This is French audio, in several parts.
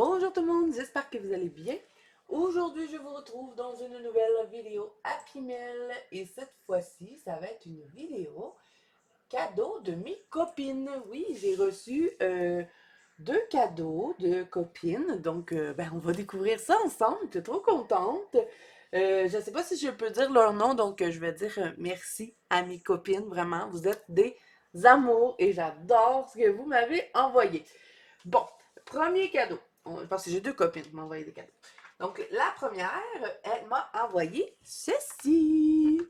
Bonjour tout le monde, j'espère que vous allez bien. Aujourd'hui, je vous retrouve dans une nouvelle vidéo Happy Mail et cette fois-ci, ça va être une vidéo cadeau de mes copines. Oui, j'ai reçu deux cadeaux de copines, donc on va découvrir ça ensemble. Je suis trop contente. Je ne sais pas si je peux dire leur nom, donc je vais dire merci à mes copines, vraiment. Vous êtes des amours et j'adore ce que vous m'avez envoyé. Bon, premier cadeau. Parce que j'ai deux copines qui m'ont envoyé des cadeaux. Donc, la première, elle m'a envoyé ceci.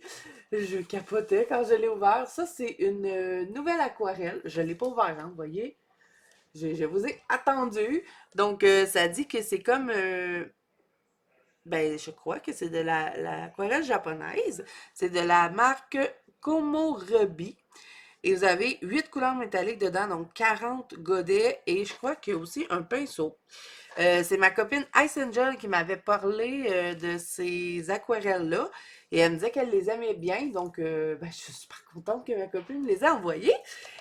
Je capotais quand je l'ai ouvert. Ça, c'est une nouvelle aquarelle. Je ne l'ai pas ouvert, hein, vous voyez. Je vous ai attendu. Donc, ça dit que c'est comme... je crois que c'est de l'aquarelle japonaise. C'est de la marque Komorebi. Et vous avez 8 couleurs métalliques dedans, donc 40 godets. Et je crois qu'il y a aussi un pinceau. C'est ma copine Ice Angel qui m'avait parlé de ces aquarelles-là. Et elle me disait qu'elle les aimait bien. Donc, je suis super contente que ma copine me les a envoyées.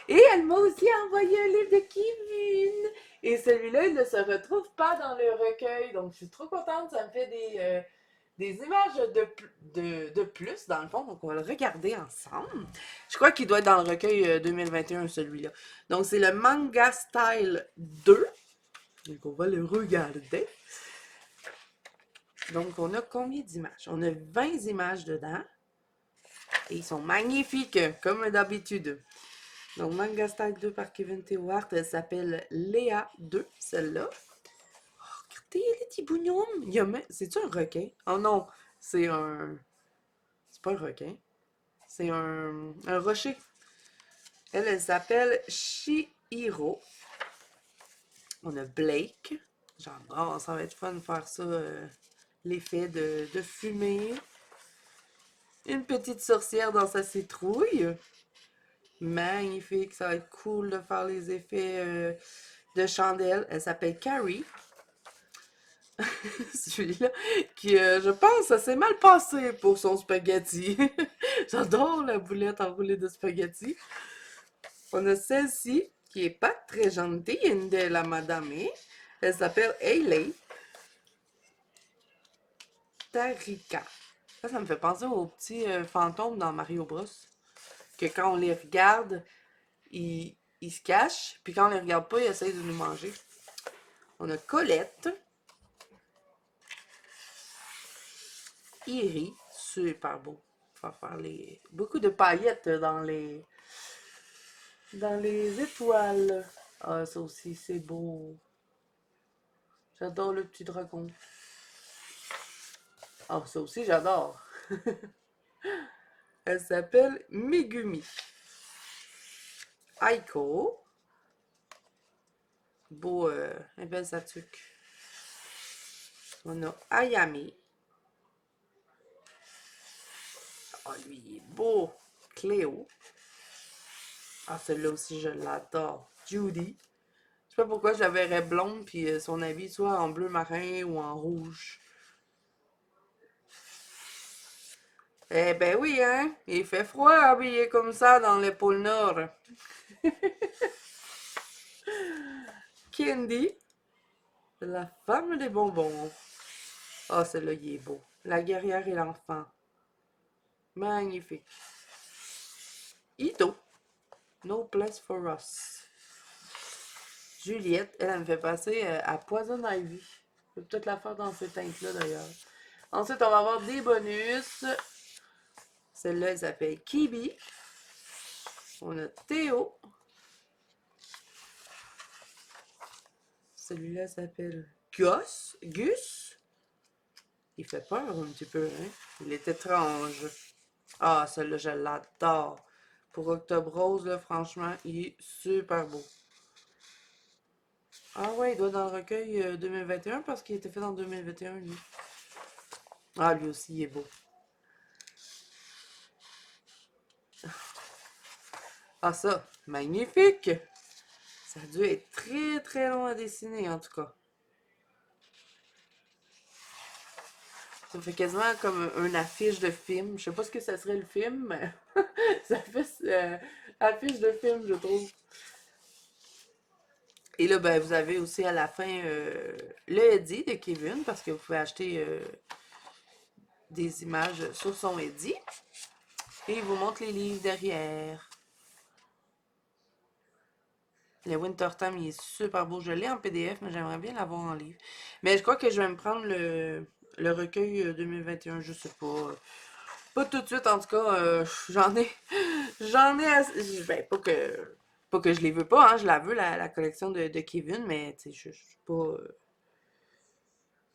Et elle m'a aussi envoyé un livre de Kevin. Et celui-là, il ne se retrouve pas dans le recueil. Donc, je suis trop contente. Ça me fait des images de plus, dans le fond. Donc, on va le regarder ensemble. Je crois qu'il doit être dans le recueil 2021, celui-là. Donc, c'est le Manga Style 2. Donc, on va le regarder. Donc, on a combien d'images? On a 20 images dedans. Et ils sont magnifiques, comme d'habitude. Donc, Manga Style 2 par Kevin Tewart. Elle s'appelle Léa 2, celle-là. Oh, regardez les petits bougnons. C'est-tu un requin? Oh non, c'est un... C'est pas un requin. C'est un rocher. Elle s'appelle Chihiro. On a Blake. J'adore, ça va être fun de faire ça. L'effet de fumée. Une petite sorcière dans sa citrouille. Magnifique, ça va être cool de faire les effets de chandelle. Elle s'appelle Carrie. Celui-là, qui, je pense, ça s'est mal passé pour son spaghetti. J'adore la boulette enroulée de spaghetti. On a celle-ci, qui est pas très gentille, de la madame. Elle s'appelle Hailey Tarika. Ça me fait penser aux petits fantômes dans Mario Bros. Que quand on les regarde, ils se cachent, puis quand on les regarde pas, ils essayent de nous manger. On a Colette. Iri, super beau. On va faire beaucoup de paillettes dans les étoiles. Ah, ça aussi, c'est beau. J'adore le petit dragon. Ah, ça aussi, j'adore. Elle s'appelle Megumi. Aiko. Beau, un bel satuc. On a Ayami. Ah, lui, il est beau. Cléo. Ah, celle-là aussi, je l'adore. Judy. Je sais pas pourquoi je la verrais blonde, puis son habit soit en bleu marin ou en rouge. Eh ben oui, hein? Il fait froid habillé comme ça dans les pôles Nord. Candy, la femme des bonbons. Ah, celle-là, il est beau. La guerrière et l'enfant. Magnifique. Ito, no place for us. Juliette, elle me fait passer à Poison Ivy. Je peux peut-être la faire dans ce teinte-là d'ailleurs. Ensuite, on va avoir des bonus. Celle-là, elle s'appelle Kibi. On a Théo. Celui-là s'appelle Gus. Il fait peur un petit peu, hein? Il est étrange. Ah, celui-là, je l'adore. Pour Octobre Rose, là, franchement, il est super beau. Ah ouais, il doit être dans le recueil 2021 parce qu'il a été fait en 2021, lui. Ah, lui aussi, il est beau. Ah, ça, magnifique! Ça a dû être très, très long à dessiner, en tout cas. Ça fait quasiment comme une affiche de film. Je sais pas ce que ça serait le film, mais ça fait affiche de film, je trouve. Et là, ben, vous avez aussi à la fin le Eddie de Kevin, parce que vous pouvez acheter des images sur son Eddie. Et il vous montre les livres derrière. Le Winter Time, il est super beau. Je l'ai en PDF, mais j'aimerais bien l'avoir en livre. Mais je crois que je vais me prendre le recueil 2021, je sais pas. Pas tout de suite, en tout cas. J'en ai assez. Ben, pas que je les veux pas, hein. Je la veux, la collection de Kevin, mais tu sais, je suis pas.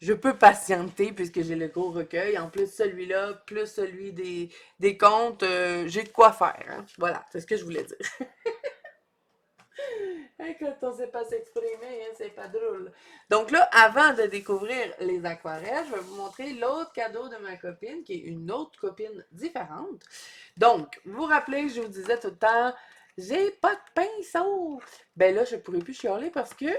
Je peux patienter puisque j'ai le gros recueil. En plus, celui-là, plus celui des contes, j'ai de quoi faire, hein. Voilà, c'est ce que je voulais dire. Hein, quand on sait pas s'exprimer, hein, c'est pas drôle. Donc là, avant de découvrir les aquarelles, je vais vous montrer l'autre cadeau de ma copine, qui est une autre copine différente. Donc, vous vous rappelez, je vous disais tout le temps, j'ai pas de pinceau. Ben là, je pourrais plus chialer parce que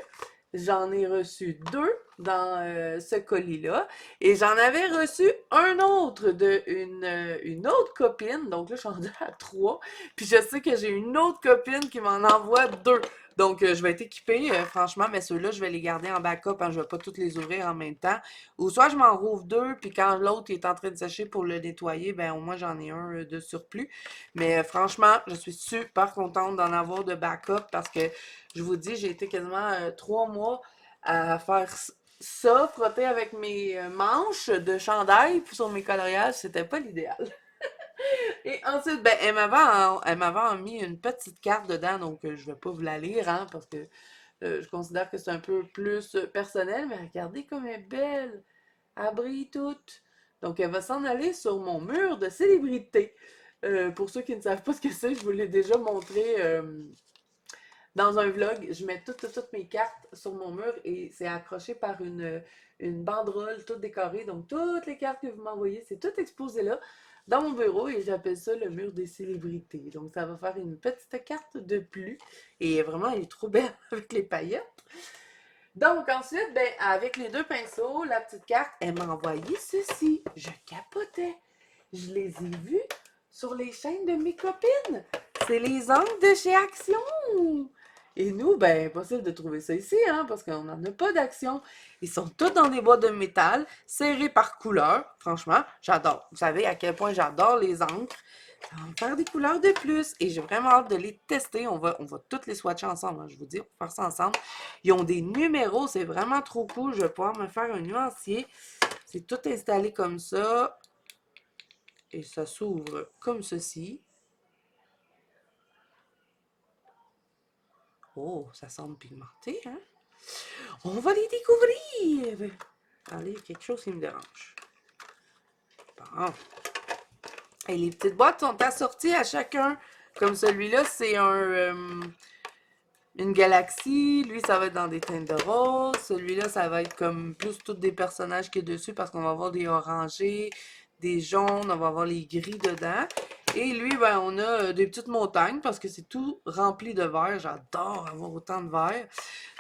j'en ai reçu deux dans ce colis-là. Et j'en avais reçu un autre de une autre copine. Donc là, je suis rendue à trois. Puis je sais que j'ai une autre copine qui m'en envoie deux. Donc, je vais être équipée, franchement, mais ceux-là, je vais les garder en backup, hein, je vais pas toutes les ouvrir en même temps. Ou soit je m'en rouvre deux, puis quand l'autre est en train de sécher pour le nettoyer, ben au moins j'en ai un de surplus. Mais franchement, je suis super contente d'en avoir de backup parce que, je vous dis, j'ai été quasiment 3 mois à faire ça, frotter avec mes manches de chandail sur mes coloriages, c'était pas l'idéal. Et ensuite, ben, elle m'avait mis une petite carte dedans, donc je vais pas vous la lire, hein, parce que je considère que c'est un peu plus personnel, mais regardez comme elle est belle. Elle brille toute. Donc, elle va s'en aller sur mon mur de célébrité. Pour ceux qui ne savent pas ce que c'est, je vous l'ai déjà montré dans un vlog. Je mets toutes mes cartes sur mon mur et c'est accroché par une banderole toute décorée. Donc, toutes les cartes que vous m'envoyez, c'est tout exposé là dans mon bureau et j'appelle ça le mur des célébrités. Donc, ça va faire une petite carte de plus. Et vraiment, elle est trop belle avec les paillettes. Donc, ensuite, ben, avec les deux pinceaux, la petite carte, elle m'a envoyé ceci. Je capotais. Je les ai vus sur les chaînes de mes copines. C'est les angles de chez Action. Et nous, ben, impossible de trouver ça ici, hein, parce qu'on n'en a pas d'Action. Ils sont tous dans des boîtes de métal, serrés par couleur. Franchement, j'adore. Vous savez à quel point j'adore les encres. Ça va me faire des couleurs de plus. Et j'ai vraiment hâte de les tester. On va toutes les swatcher ensemble, hein, je vous dis, on va faire ça ensemble. Ils ont des numéros, c'est vraiment trop cool. Je vais pouvoir me faire un nuancier. C'est tout installé comme ça. Et ça s'ouvre comme ceci. Oh, ça semble pigmenté, hein? On va les découvrir! Allez, il y a quelque chose qui me dérange. Bon. Et les petites boîtes sont assorties à chacun. Comme celui-là, c'est une galaxie. Lui, ça va être dans des teintes de rose. Celui-là, ça va être comme plus tous des personnages qui est dessus parce qu'on va avoir des orangés, des jaunes, on va avoir les gris dedans. Et lui, ben, on a des petites montagnes parce que c'est tout rempli de verre. J'adore avoir autant de verre.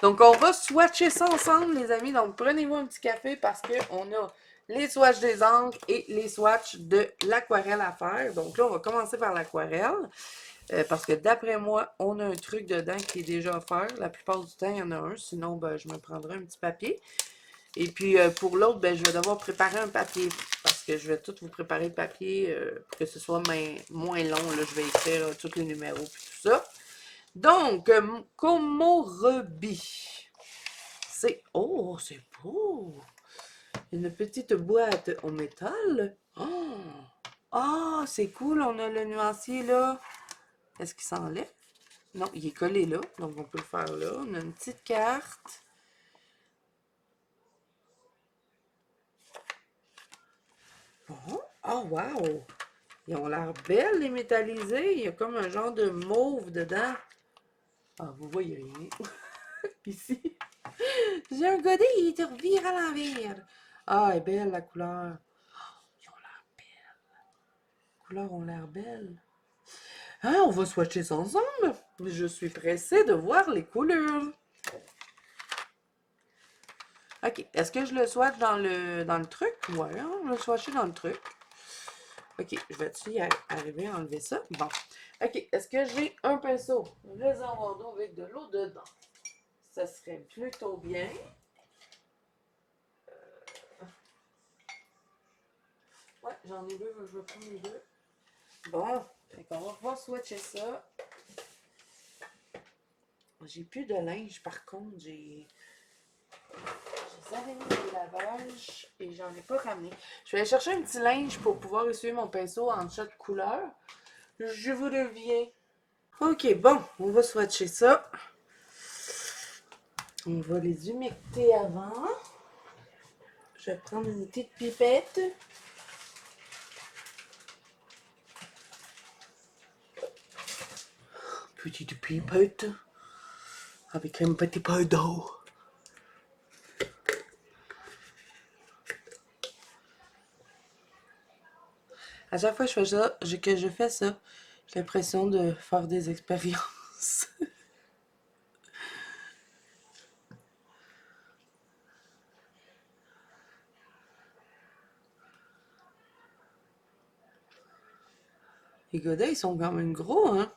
Donc, on va swatcher ça ensemble, les amis. Donc, prenez-vous un petit café parce qu'on a les swatchs des encres et les swatchs de l'aquarelle à faire. Donc là, on va commencer par l'aquarelle. Parce que d'après moi, on a un truc dedans qui est déjà offert. La plupart du temps, il y en a un. Sinon, ben, je me prendrai un petit papier. Et puis, pour l'autre, ben, je vais devoir préparer un papier. Parce que je vais tout vous préparer le papier pour que ce soit moins long. Là, je vais écrire tous les numéros et tout ça. Donc, Komorebi. Oh, c'est beau! Une petite boîte en métal. Oh! Ah, c'est cool, on a le nuancier là. Est-ce qu'il s'enlève? Non, il est collé là, donc on peut le faire là. On a une petite carte. Bon. Oh, wow! Ils ont l'air belles, les métallisés. Il y a comme un genre de mauve dedans. Ah, vous voyez rien. Ici. J'ai un godet, il te revire à l'envers. Ah, elle est belle la couleur. Ils ont l'air belles. Les couleurs ont l'air belles. Ah, on va swatcher ça ensemble. Je suis pressée de voir les couleurs. Ok, est-ce que je le swatch dans le truc? Ouais, hein, je vais le swatcher dans le truc. Ok, je vais-tu y arriver à enlever ça? Bon. Ok, est-ce que j'ai un pinceau réservoir d'eau avec de l'eau dedans? ça serait plutôt bien. Ouais, j'en ai deux, je vais prendre les deux. Bon, fait qu'on va pouvoir swatcher ça. J'ai plus de linge, par contre, j'ai savonné le lavage et j'en ai pas ramené. Je vais aller chercher un petit linge pour pouvoir essuyer mon pinceau en chaque couleur. Je vous reviens. Ok, bon, on va swatcher ça. On va les humecter avant. Je vais prendre une petite pipette. Petite pipette. Avec un petit peu d'eau. À chaque fois que je fais ça, j'ai l'impression de faire des expériences. Les godets, ils sont quand même gros, hein?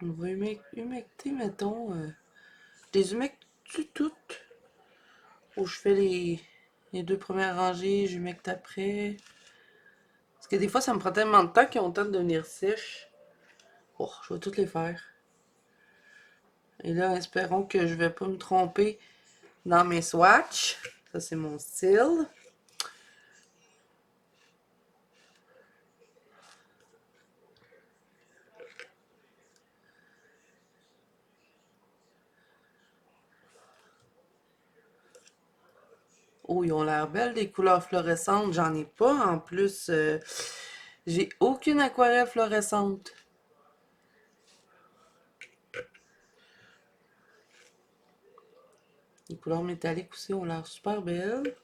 On va humecter, mettons. Je les humecte toutes. Ou je fais les deux premières rangées, j'humecte après. Parce que des fois, ça me prend tellement de temps qu'ils ont le temps de devenir sèches. Oh, je vais toutes les faire. Et là, espérons que je vais pas me tromper dans mes swatchs. Ça, c'est mon style. Oh, ils ont l'air belles, des couleurs fluorescentes. J'en ai pas. En plus, j'ai aucune aquarelle fluorescente. Les couleurs métalliques aussi ont l'air super belles.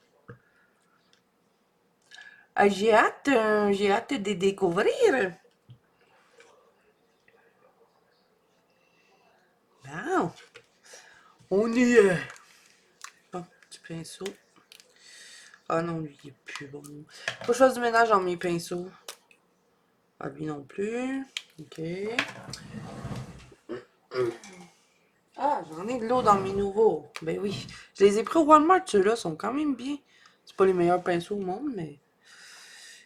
Ah, j'ai hâte de les découvrir. Bon, on y est. Bon, petit pinceau. Ah non, lui, il est plus bon. Faut que je fasse du ménage dans mes pinceaux. Ah, lui non plus. Ok. Ah, j'en ai de l'eau dans mes nouveaux. Ben oui. Je les ai pris au Walmart, ceux-là sont quand même bien. C'est pas les meilleurs pinceaux au monde, mais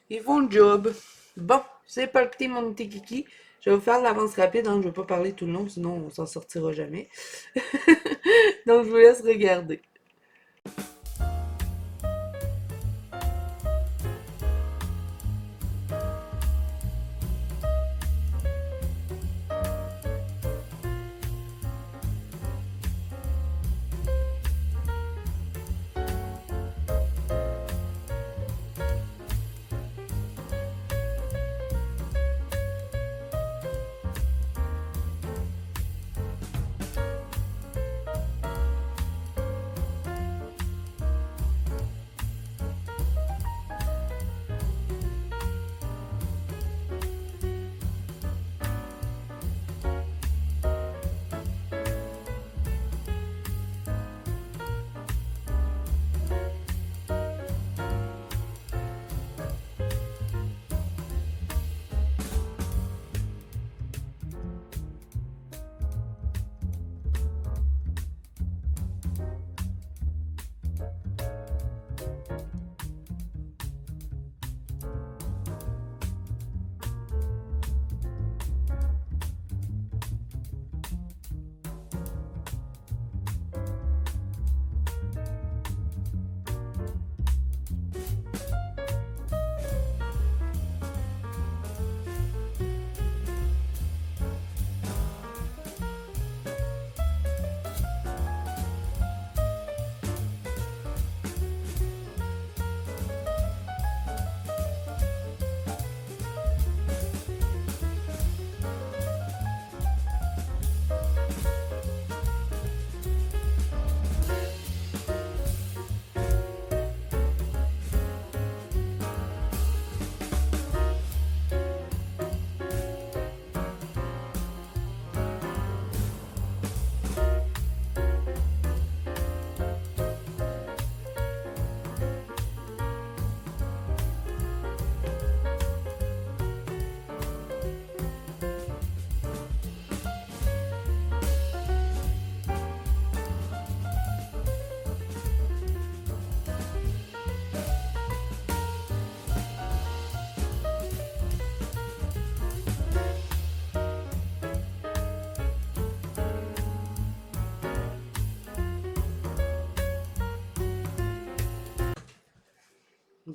ils font le job. Bon, c'est parti, mon petit kiki. Je vais vous faire l'avance rapide, hein. Je vais pas parler tout le long, sinon on s'en sortira jamais. Donc, je vous laisse regarder.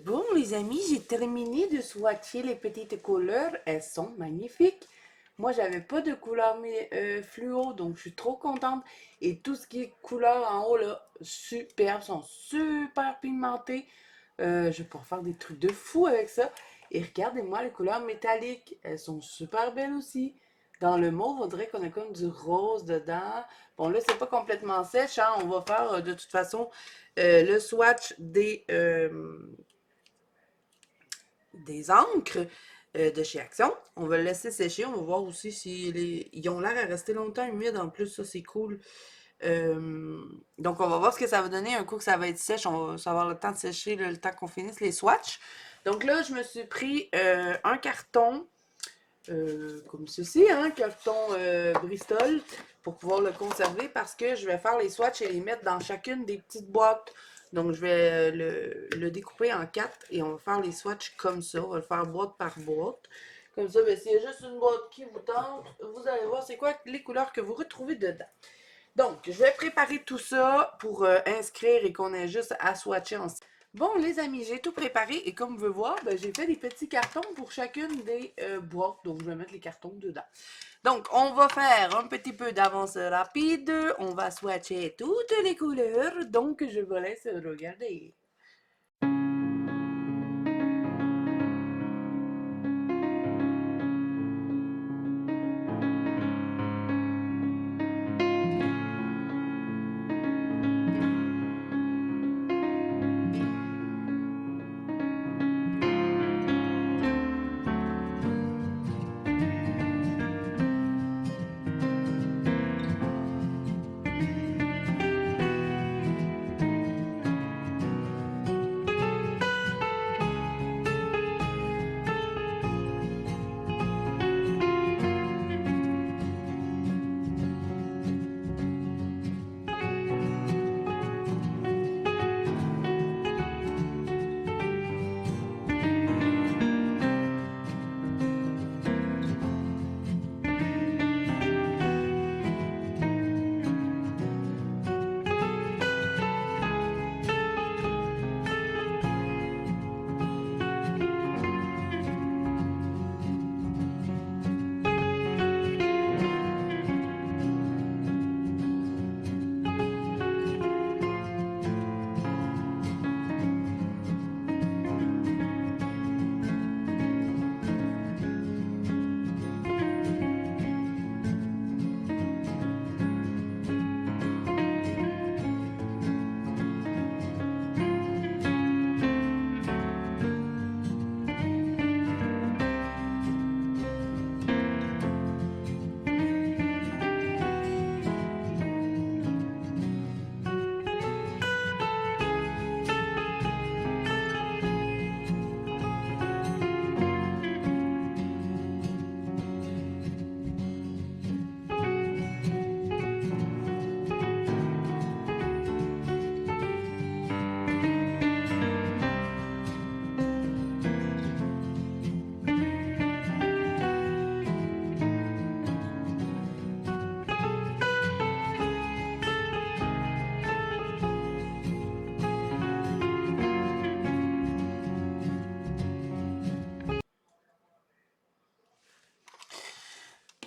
Bon, les amis, j'ai terminé de swatcher les petites couleurs. Elles sont magnifiques. Moi, j'avais pas de couleur fluo, donc je suis trop contente. Et tout ce qui est couleur en haut, là, superbe, sont super pigmentés. Je vais pouvoir faire des trucs de fou avec ça. Et regardez-moi les couleurs métalliques. Elles sont super belles aussi. Dans le mauve, on dirait qu'on a comme du rose dedans. Bon, là, c'est pas complètement sèche, hein. On va faire de toute façon le swatch des encres de chez Action. On va le laisser sécher. On va voir aussi si ils ont l'air à rester longtemps humides. En plus, ça, c'est cool. Donc, on va voir ce que ça va donner un coup que ça va être sèche. Ça va avoir le temps de sécher le temps qu'on finisse les swatchs. Donc là, je me suis pris un carton comme ceci, hein, carton Bristol, pour pouvoir le conserver parce que je vais faire les swatchs et les mettre dans chacune des petites boîtes. Donc, je vais le découper en 4 et on va faire les swatchs comme ça. On va le faire boîte par boîte. Comme ça, ben, s'il y a juste une boîte qui vous tente, vous allez voir c'est quoi les couleurs que vous retrouvez dedans. Donc, je vais préparer tout ça pour inscrire et qu'on ait juste à swatcher ensemble. Bon, les amis, j'ai tout préparé et comme vous pouvez voir, ben, j'ai fait des petits cartons pour chacune des boîtes. Donc, je vais mettre les cartons dedans. Donc, on va faire un petit peu d'avance rapide. On va swatcher toutes les couleurs. Donc, je vous laisse regarder.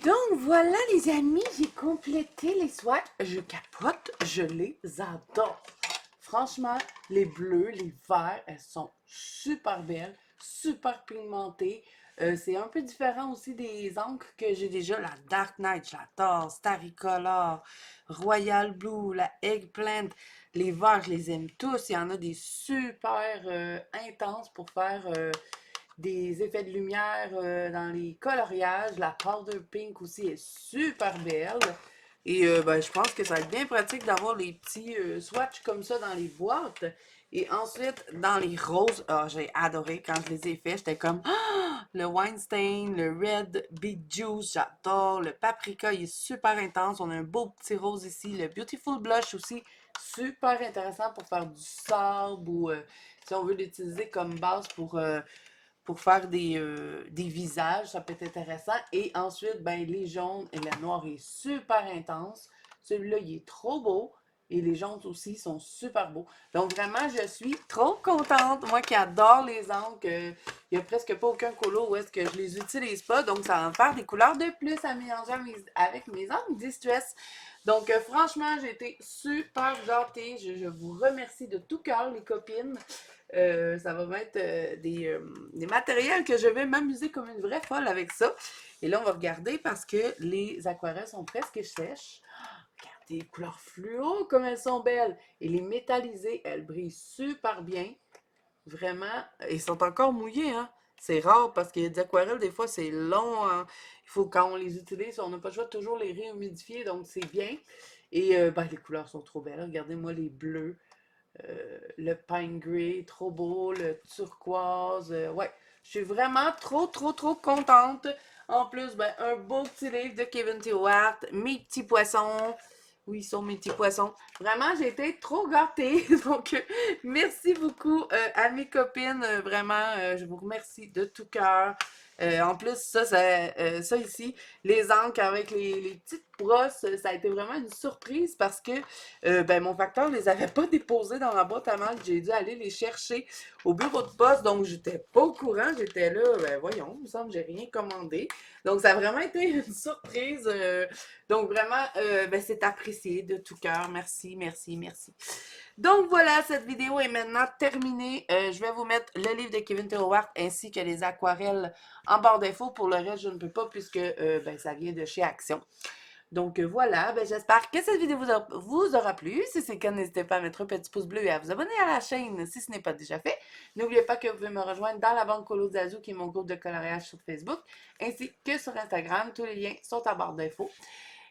Donc voilà les amis, j'ai complété les swatchs. Je capote, je les adore. Franchement, les bleus, les verts, elles sont super belles, super pigmentées. C'est un peu différent aussi des encres que j'ai déjà. La Dark Knight, j'adore. Starry Color, Royal Blue, la Eggplant. Les verts, je les aime tous. Il y en a des super intenses pour faire des effets de lumière dans les coloriages. La Powder Pink aussi est super belle. Et ben, je pense que ça va être bien pratique d'avoir les petits swatchs comme ça dans les boîtes. Et ensuite, dans les roses, ah, j'ai adoré quand je les ai faits. J'étais comme, ah, le Weinstein, le Red Beet Juice, j'adore. Le Paprika, il est super intense. On a un beau petit rose ici. Le Beautiful Blush aussi, super intéressant pour faire du sable ou si on veut l'utiliser comme base pour faire des visages, ça peut être intéressant. Et ensuite, ben, les jaunes et la noire est super intense. Celui-là, il est trop beau. Et les jaunes aussi sont super beaux. Donc vraiment, je suis trop contente. Moi qui adore les encres, il n'y a presque pas aucun colo où est-ce que je les utilise pas. Donc ça va me faire des couleurs de plus à mélanger avec mes encres Distress. Donc franchement, j'ai été super gâtée. Je vous remercie de tout cœur, les copines. Ça va mettre des matériels que je vais m'amuser comme une vraie folle avec ça. Et là, on va regarder parce que les aquarelles sont presque sèches. Regardez les couleurs fluo, comme elles sont belles. Et les métallisées, elles brillent super bien. Vraiment. Ils sont encore mouillés, hein. C'est rare parce qu'il y a des aquarelles, des fois, c'est long, hein. Il faut, quand on les utilise, on n'a pas le choix de toujours les réhumidifier, donc c'est bien. Et ben, les couleurs sont trop belles. Regardez-moi les bleus, le pine gray, trop beau, le turquoise. Ouais, je suis vraiment trop, trop, trop contente. En plus, ben, un beau petit livre de Kevin T. Hart, mes petits poissons. Oui, ils sont mes petits poissons. Vraiment, j'ai été trop gâtée. Donc, merci beaucoup à mes copines. Vraiment, je vous remercie de tout cœur. En plus, ça ici, les encres avec les petites brosses, ça a été vraiment une surprise parce que ben, mon facteur ne les avait pas déposés dans la boîte à mal. J'ai dû aller les chercher au bureau de poste. Donc, j'étais pas au courant. J'étais là, ben voyons, il me semble que j'ai rien commandé. Donc, ça a vraiment été une surprise. Donc, vraiment, ben, c'est apprécié de tout cœur. Merci, merci, merci. Donc voilà, cette vidéo est maintenant terminée. Je vais vous mettre le livre de Kevin T. Hart ainsi que les aquarelles en barre d'infos. Pour le reste, je ne peux pas puisque ben, ça vient de chez Action. Donc voilà, ben, j'espère que cette vidéo vous aura plu. Si c'est le cas, n'hésitez pas à mettre un petit pouce bleu et à vous abonner à la chaîne si ce n'est pas déjà fait. N'oubliez pas que vous pouvez me rejoindre dans la banque Colo Zazu, qui est mon groupe de coloriage sur Facebook, ainsi que sur Instagram. Tous les liens sont en barre d'infos.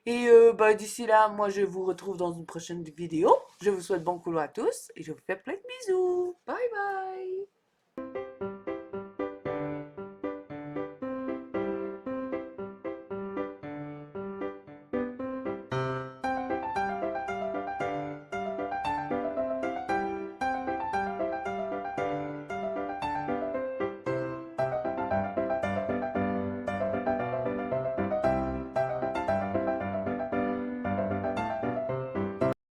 Et ben, d'ici là, moi je vous retrouve dans une prochaine vidéo. Je vous souhaite bon couloir à tous et je vous fais plein de bisous. Bye bye!